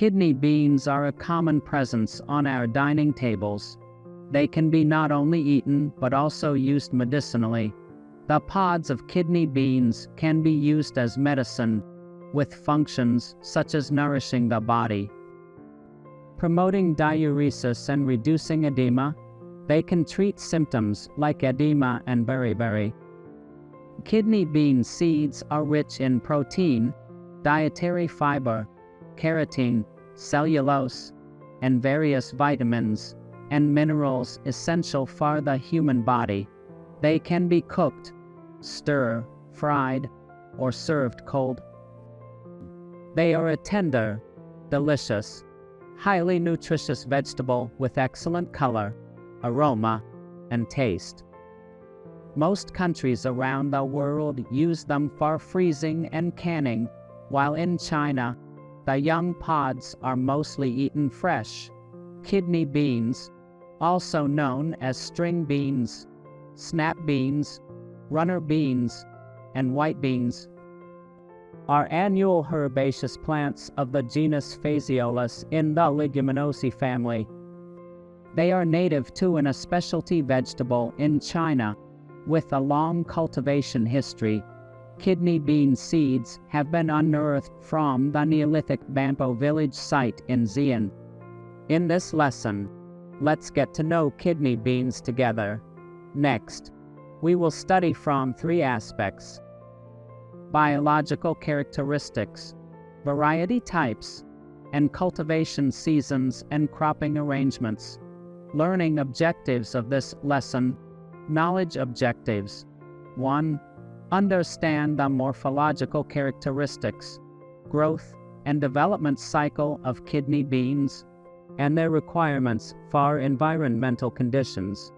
Kidney beans are a common presence on our dining tables. They can be not only eaten but also used medicinally. The pods of kidney beans can be used as medicine, with functions such as nourishing the body, promoting diuresis and reducing edema. They can treat symptoms like edema and beriberi. Kidney bean seeds are rich in protein, dietary fiber, keratin, cellulose, and various vitamins and minerals essential for the human body. They can be cooked, stir, fried, or served cold. They are a tender, delicious, highly nutritious vegetable with excellent color, aroma, and taste. Most countries around the world use them for freezing and canning, while in China, the young pods are mostly eaten fresh. Kidney beans, also known as string beans, snap beans, runner beans, and white beans, are annual herbaceous plants of the genus Phaseolus in the Leguminosae family. They are native to and a specialty vegetable in China, with a long cultivation history. Kidney bean seeds have been unearthed from the Neolithic Bampo village site in Xi'an. In this lesson, let's get to know kidney beans together. Next, we will study from three aspects: biological characteristics, variety types, and cultivation seasons and cropping arrangements. Learning objectives of this lesson. Knowledge objectives. 1. Understand the morphological characteristics, growth, and development cycle of kidney beans, and their requirements for environmental conditions.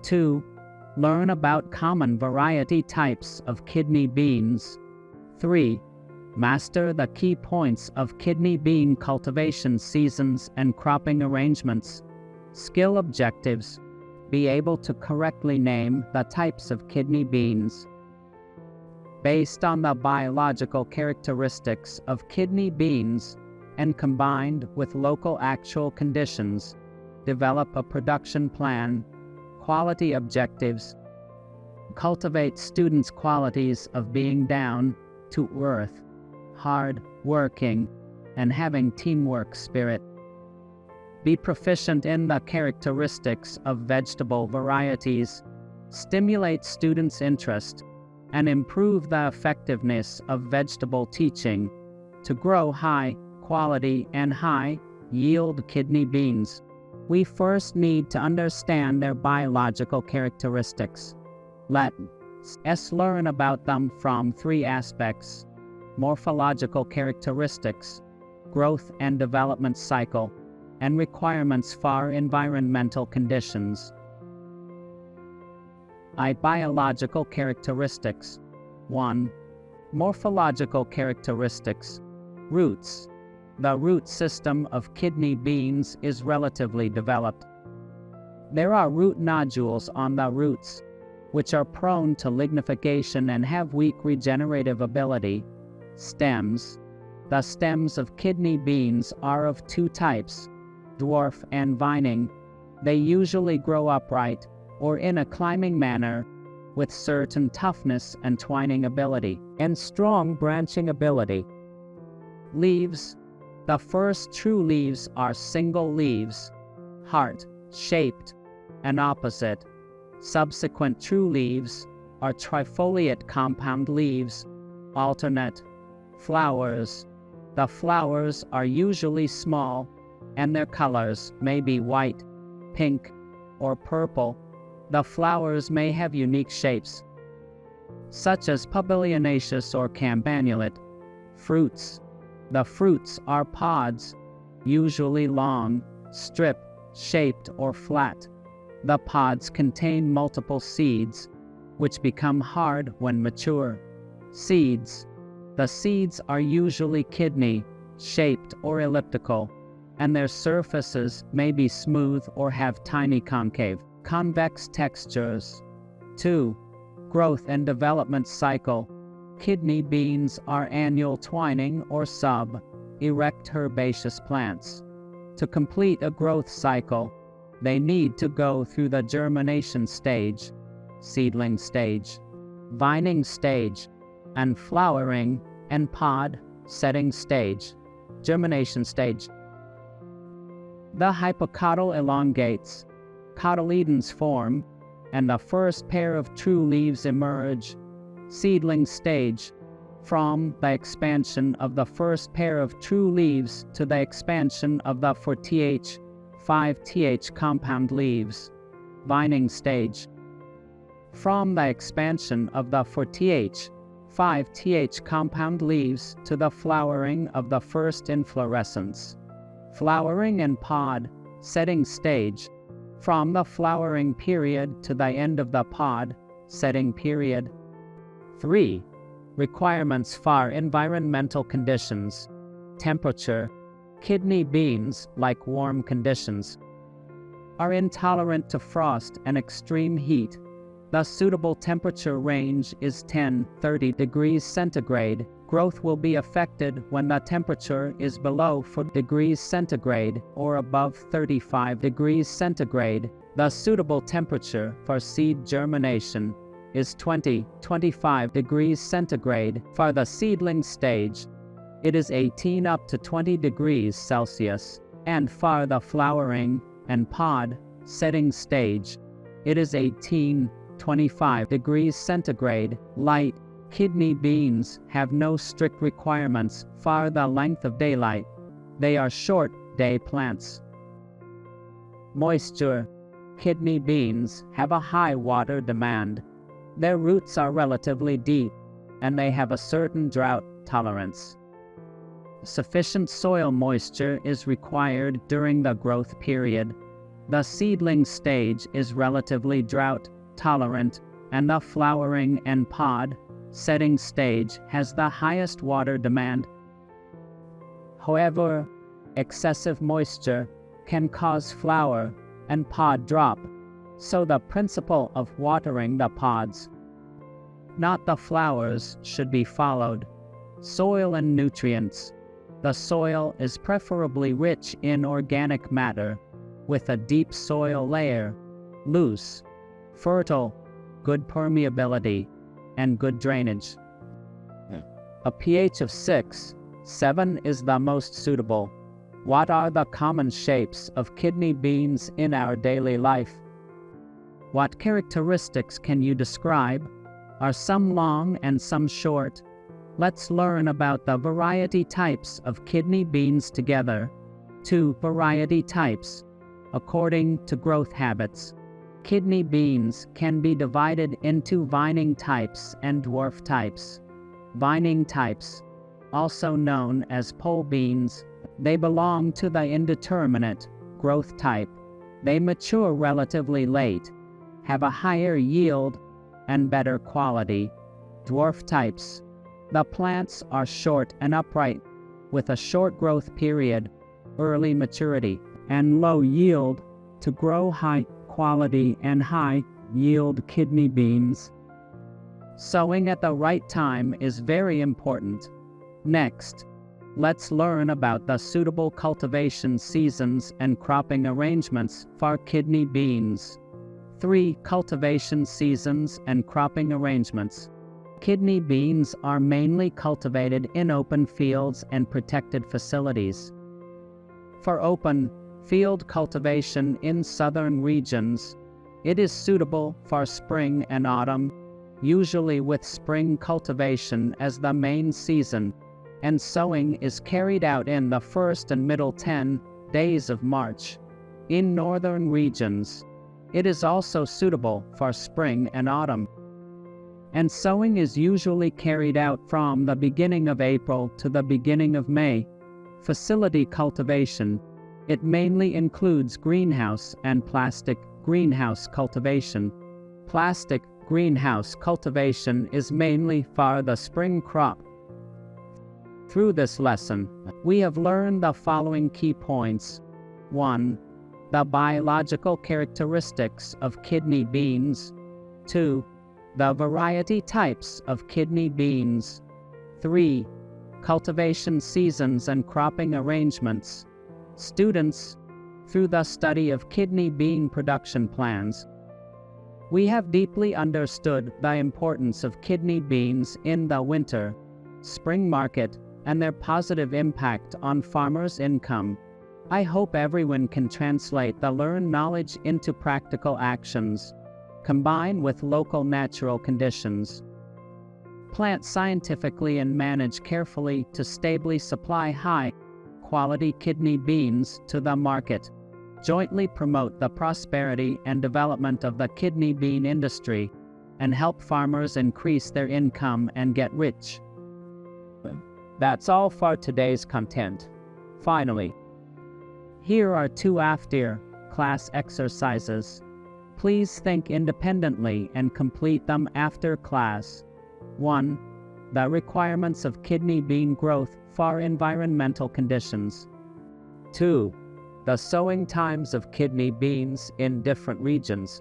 2. Learn about common variety types of kidney beans. 3. Master the key points of kidney bean cultivation seasons and cropping arrangements. Skill objectives. Be able to correctly name the types of kidney beans. Based on the biological characteristics of kidney beans and combined with local actual conditions, develop a production plan. Quality objectives. Cultivate students' qualities of being down to earth, hard working, and having teamwork spirit. Be proficient in the characteristics of vegetable varieties. Stimulate students' interest and improve the effectiveness of vegetable teaching to grow high quality and high yield kidney beans. We first need to understand their biological characteristics. Let's learn about them from three aspects: morphological characteristics, growth and development cycle, and requirements for environmental conditions. Biological characteristics. 1. Morphological characteristics. Roots. The root system of kidney beans is relatively developed. There are root nodules on the roots, which are prone to lignification and have weak regenerative ability. Stems. The stems of kidney beans are of two types, dwarf and vining. They usually grow upright or in a climbing manner, with certain toughness and twining ability, and strong branching ability. Leaves. The first true leaves are single leaves, heart-shaped and opposite. Subsequent true leaves are trifoliate compound leaves, alternate. Flowers. The flowers are usually small, and their colors may be white, pink, or purple. The flowers may have unique shapes, such as pabillionaceous or campanulate. Fruits. The fruits are pods, usually long, strip-shaped or flat. The pods contain multiple seeds, which become hard when mature. Seeds. The seeds are usually kidney-shaped or elliptical, and their surfaces may be smooth or have tiny concave, convex textures. 2. Growth and development cycle. Kidney beans are annual twining or erect herbaceous plants. To complete a growth cycle, they need to go through the germination stage, seedling stage, vining stage, and flowering and pod setting stage, germination stage. The hypocotyl elongates, cotyledons form, and the first pair of true leaves emerge, seedling stage, from the expansion of the first pair of true leaves to the expansion of the 4th, 5th compound leaves, vining stage. From the expansion of the 4th, 5th compound leaves to the flowering of the first inflorescence, flowering and pod setting stage, from the flowering period to the end of the pod setting period. 3. Requirements for environmental conditions. Temperature. Kidney beans, like warm conditions, are intolerant to frost and extreme heat. The suitable temperature range is 10-30 degrees centigrade. Growth will be affected when the temperature is below 4 degrees centigrade or above 35 degrees centigrade. The suitable temperature for seed germination is 20-25 degrees centigrade for the seedling stage. It is 18 up to 20 degrees Celsius, and for the flowering and pod setting stage, it is 18-25 degrees centigrade. Light. Kidney beans have no strict requirements for the length of daylight. They are short day plants. Moisture. Kidney beans have a high water demand. Their roots are relatively deep, and they have a certain drought tolerance. Sufficient soil moisture is required during the growth period. The seedling stage is relatively drought tolerant, and the flowering and pod setting stage has the highest water demand. However, excessive moisture can cause flower and pod drop, so the principle of watering the pods, not the flowers, should be followed. Soil and nutrients. The soil is preferably rich in organic matter, with a deep soil layer, loose, fertile, good permeability, and good drainage. A pH of 6-7 is the most suitable. What are the common shapes of kidney beans in our daily life? What characteristics can you describe? Are some long and some short? Let's learn about the variety types of kidney beans together. 2 variety types. According to growth habits, kidney beans can be divided into vining types and dwarf types. Vining types, also known as pole beans, they belong to the indeterminate growth type. They mature relatively late, have a higher yield, and better quality. Dwarf types. The plants are short and upright, with a short growth period, early maturity, and low yield, to grow high quality and high yield kidney beans. Sowing at the right time is very important. Next, let's learn about the suitable cultivation seasons and cropping arrangements for kidney beans. 3 cultivation seasons and cropping arrangements. Kidney beans are mainly cultivated in open fields and protected facilities. For open field cultivation in southern regions, it is suitable for spring and autumn, usually with spring cultivation as the main season, and sowing is carried out in the first and middle 10 days of March. In northern regions, it is also suitable for spring and autumn, and sowing is usually carried out from the beginning of April to the beginning of May. Facility cultivation. It mainly includes greenhouse and plastic greenhouse cultivation. Plastic greenhouse cultivation is mainly for the spring crop. Through this lesson, we have learned the following key points. 1. The biological characteristics of kidney beans. 2. The variety types of kidney beans. 3. cultivation seasons and cropping arrangements. Students, through the study of kidney bean production plans, we have deeply understood the importance of kidney beans in the winter, spring market, and their positive impact on farmers' income. I hope everyone can translate the learned knowledge into practical actions, combine with local natural conditions, plant scientifically and manage carefully to stably supply high-quality kidney beans to the market, jointly promote the prosperity and development of the kidney bean industry, and help farmers increase their income and get rich. That's all for today's content. Finally, here are 2 after-class exercises. Please think independently and complete them after class. 1. The requirements of kidney bean growth for environmental conditions. 2. The sowing times of kidney beans in different regions.